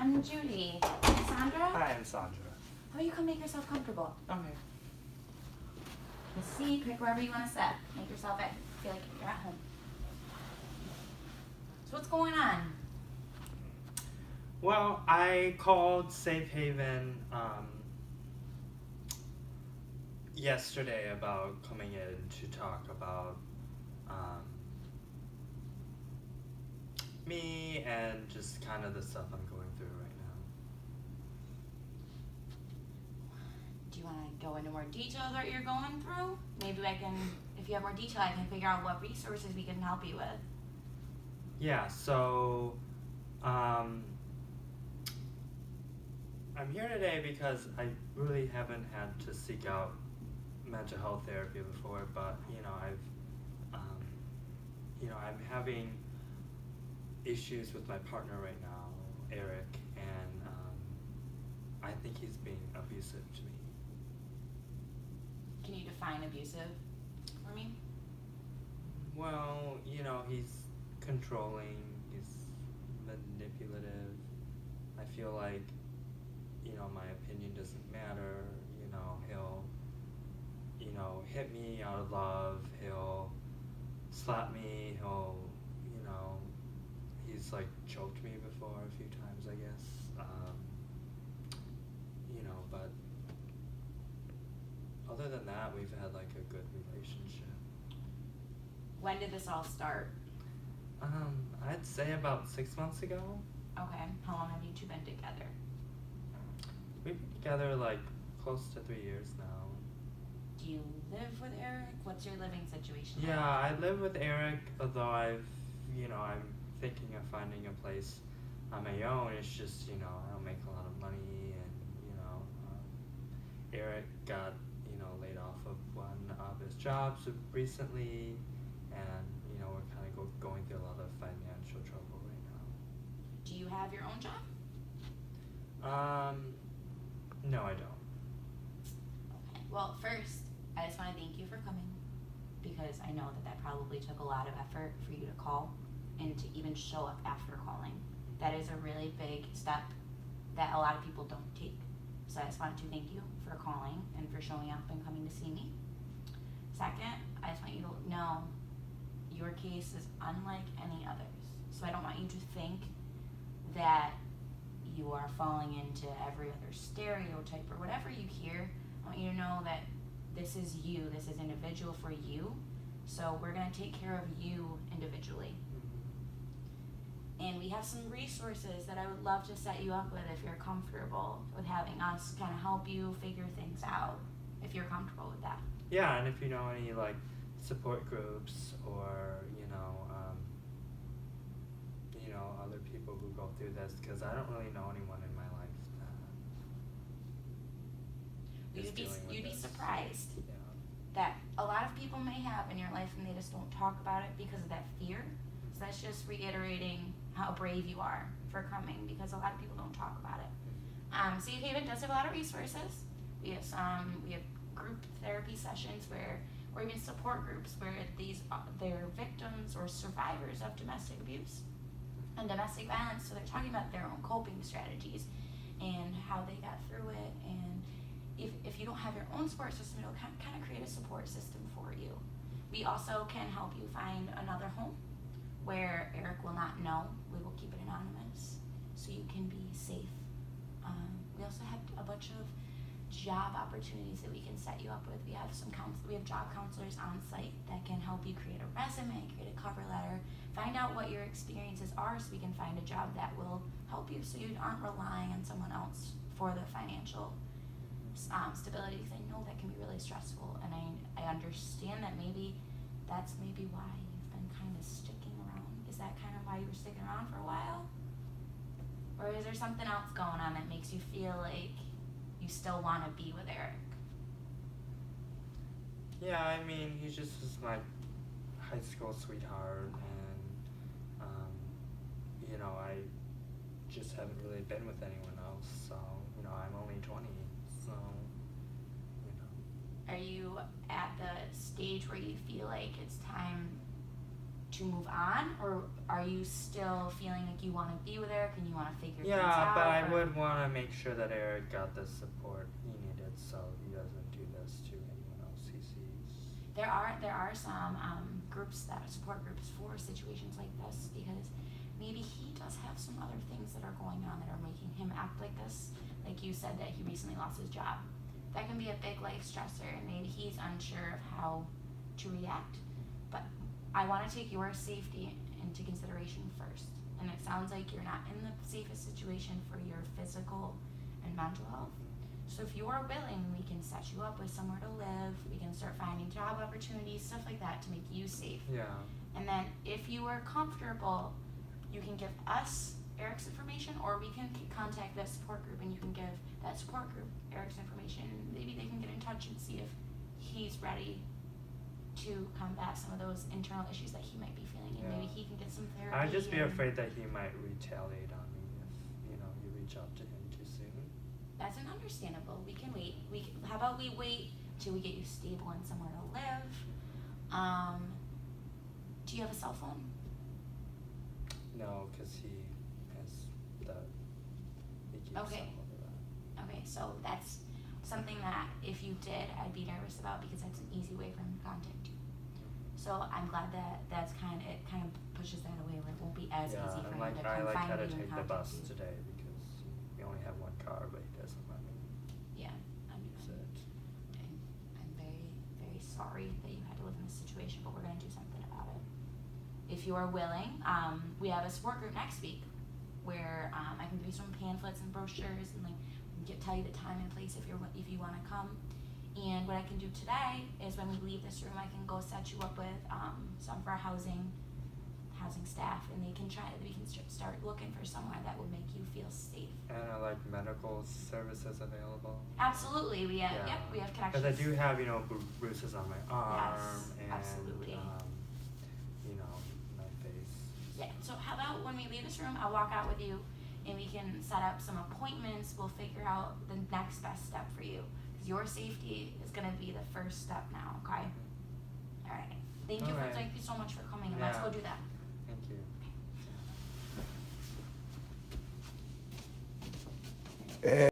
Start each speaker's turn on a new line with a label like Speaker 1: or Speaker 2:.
Speaker 1: I'm Judy. Sandra?
Speaker 2: Hi, I'm Sandra.
Speaker 1: How about you come make yourself comfortable?
Speaker 2: Okay.
Speaker 1: Just see, pick wherever you want to sit. Make yourself feel like you're at home. So what's going on?
Speaker 2: Well, I called Safe Haven yesterday about coming in to talk about me and just kind of the stuff I'm going through right now.
Speaker 1: Do you want to go into more detail of what you're going through? Maybe I can, if you have more detail, I can figure out what resources we can help you with.
Speaker 2: Yeah, so I'm here today because I really haven't had to seek out mental health therapy before, but I'm having issues with my partner right now, Eric, and I think he's being abusive to me.
Speaker 1: Can you define abusive for me?
Speaker 2: Well, he's controlling, he's manipulative. I feel like, my opinion doesn't matter. He'll, hit me out of love. He'll slap me. He's like choked me before a few times, I guess. But other than that, we've had like a good relationship.
Speaker 1: When did this all start?
Speaker 2: I'd say about 6 months ago.
Speaker 1: Okay. How long have you two been together?
Speaker 2: We've been together like close to 3 years now.
Speaker 1: Do you live with Eric? What's your living situation?
Speaker 2: Yeah, I live with Eric, although I'm thinking of finding a place on my own. It's just, I don't make a lot of money, and, Eric got, laid off of one of his jobs recently, and, we're kind of going through a lot of financial trouble right now.
Speaker 1: Do you have your own job?
Speaker 2: No, I don't.
Speaker 1: Okay. Well, first, I just want to thank you for coming, because I know that probably took a lot of effort for you to call and to even show up after calling. That is a really big step that a lot of people don't take. So I just wanted to thank you for calling and for showing up and coming to see me. Second, I just want you to know your case is unlike any others. So I don't want you to think that you are falling into every other stereotype or whatever you hear. I want you to know that this is you, this is individual for you. So we're going to take care of you individually. And we have some resources that I would love to set you up with if you're comfortable with having us kind of help you figure things out, if you're comfortable with that.
Speaker 2: Yeah, and if you know any like support groups or other people who go through this, because I don't really know anyone in my life that
Speaker 1: You'd be surprised
Speaker 2: Yeah.
Speaker 1: that a lot of people may have in your life and they just don't talk about it because of that fear. So that's just reiterating how brave you are for coming, because a lot of people don't talk about it. Safe Haven does have a lot of resources. We have group therapy sessions or even support groups where they're victims or survivors of domestic abuse and domestic violence. So they're talking about their own coping strategies and how they got through it. And if you don't have your own support system, it'll kind of create a support system for you. We also can help you find another home where Eric will not know. We will keep it anonymous so you can be safe. We also have a bunch of job opportunities that we can set you up with. We have job counselors on site that can help you create a resume, create a cover letter, find out what your experiences are so we can find a job that will help you so you aren't relying on someone else for the financial stability, because I know that can be really stressful, and I understand that that's maybe why you've been kind of sticking around. Is that kind of why you were sticking around for a while? Or is there something else going on that makes you feel like you still want to be with Eric?
Speaker 2: Yeah, I mean, he just was my high school sweetheart, and I just haven't really been with anyone else, so, I'm only 20, so,
Speaker 1: Are you at the stage where you feel like it's time to move on, or are you still feeling like you want to be with Eric and you want to figure things
Speaker 2: Yeah,
Speaker 1: out?
Speaker 2: but I
Speaker 1: or-
Speaker 2: would want to make sure that Eric got the support he needed, so he doesn't do this to anyone else he sees.
Speaker 1: There are some groups that support groups for situations like this, because maybe he does have some other things that are going on that are making him act like this. Like you said, that he recently lost his job. That can be a big life stressor, and maybe he's unsure of how to react. But I want to take your safety into consideration first. And it sounds like you're not in the safest situation for your physical and mental health. So if you're willing, we can set you up with somewhere to live. We can start finding job opportunities, stuff like that, to make you safe.
Speaker 2: Yeah.
Speaker 1: And then if you are comfortable, you can give us Eric's information, or we can contact that support group, and you can give that support group Eric's information. Maybe they can get in touch and see if he's ready to combat some of those internal issues that he might be feeling, and maybe he can get some therapy.
Speaker 2: I'd just be
Speaker 1: and-
Speaker 2: afraid that he might retaliate on me if, you reach out to him too soon.
Speaker 1: That's an understandable. We can wait. How about we wait till we get you stable and somewhere to live? Do you have a cell phone?
Speaker 2: No, because he keeps
Speaker 1: Okay.
Speaker 2: some of that.
Speaker 1: Okay, so that's something that if you did, I'd be nervous about, because that's an easy way for him to contact you. So I'm glad that it kind of pushes that away, where it won't be as easy for him to come
Speaker 2: I
Speaker 1: find
Speaker 2: had to
Speaker 1: you and
Speaker 2: take the
Speaker 1: contact
Speaker 2: bus
Speaker 1: you.
Speaker 2: today because we only have one car, but he doesn't let me
Speaker 1: Yeah,
Speaker 2: use it.
Speaker 1: I'm very, very sorry that you had to live in this situation, but we're going to do something about it. If you are willing, we have a support group next week where I can give you some pamphlets and brochures, and tell you the time and place if you want to come. And what I can do today is, when we leave this room, I can go set you up with some of our housing staff, and we can start looking for somewhere that would make you feel safe.
Speaker 2: And are medical services available?
Speaker 1: Absolutely, we have connections.
Speaker 2: Because I do have bruises on my arm and
Speaker 1: absolutely.
Speaker 2: My face.
Speaker 1: Yeah. So how about when we leave this room, I'll walk out with you, and we can set up some appointments. We'll figure out the next best step for you, because your safety is going to be the first step now. Okay. All right. Thank you so much for coming, and let's go do that.
Speaker 2: Thank you.